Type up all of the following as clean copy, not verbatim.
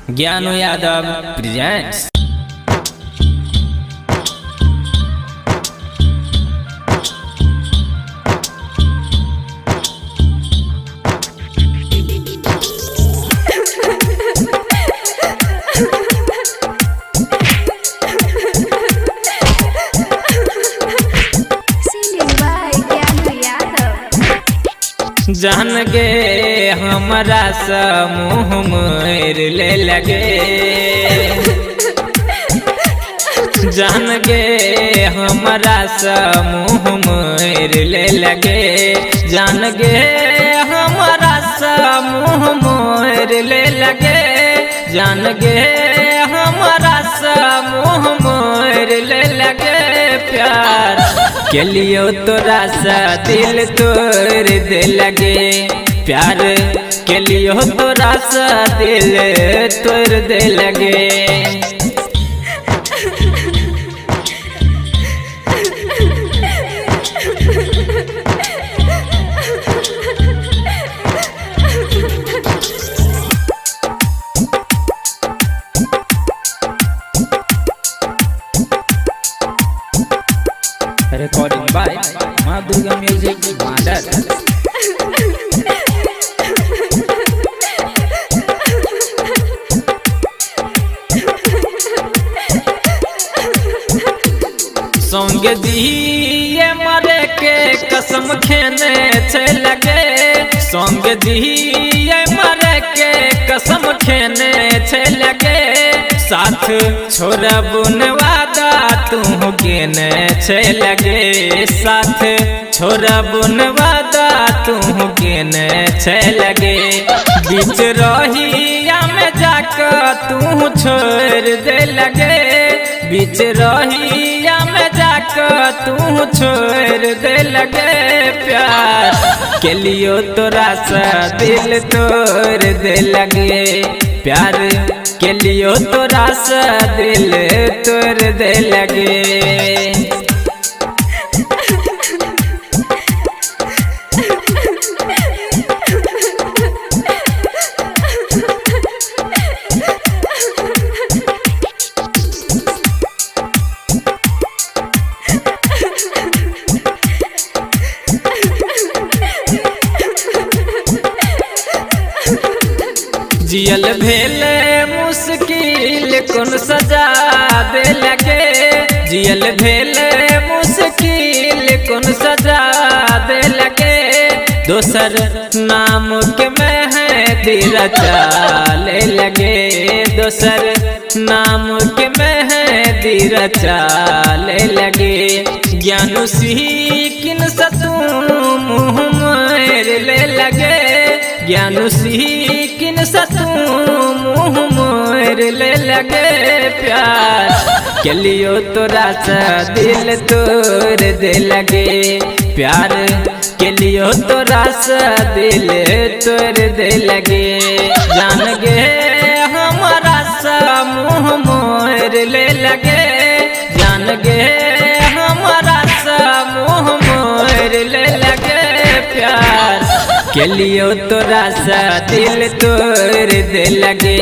ज्ञानू Yadav presents. जान गे हमारा समूह मेर ले लगे, जान गे हमारा समूह मेर ले लगे, जान गे हमारा समूह मेर ले लगे, जान गे हमारा समूह मेर ले लगे। प्यार के लिए तोरा सा दिल तोड़ दे लगे, प्यार के लिए तोरा सा दिल तोड़ दे लगे। Recording by Ma Durga Music Madad। संग दिए मरे के कसम खेने छे लगे, संग दिए मरे के कसम खेने छे लगे, साथ छोड़ा बुनवादा तू गेने छे लगे, साथ छोड़ा बुनवादा तू गेने छे लगे। बीच रहिया में जाकर तू छोड़ दे लगे, बीच रहिया में जाकर तू छोड़ दे लगे। प्यार के लिए तोरा सा दिल तोड़ दे लगे, प्यार के लिए तोरा सा दिल तोड़ दे लगे। जियल भेले मुश्किल कौन सजा दे लगे, जियल भेले मुश्किल कौन सजा दे लगे। दोसर नाम के मेहंदी रचा ले लगे, दोसर नाम के मेहंदी रचा ले लगे। ज्ञानू सीखिन सतू मुँह मेर ले लगे, ज्ञानू सीखिन सतू मुँह मोर ले लगे। प्यार के लिए तोरा सा दिल तोड़ दे लगे, प्यार के लिए तोरा सा दिल तोड़ दे लगे। जान गे हमारा सा मुँह मोर ले लगे, जान गे हमारा सा मुँह मोर ले लगे। प्यार के लिए तोरा सा दिल तोड़ दे लगे,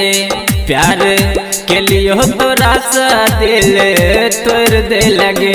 प्यार के लिए तोरा सा दिल तोड़ दे लगे।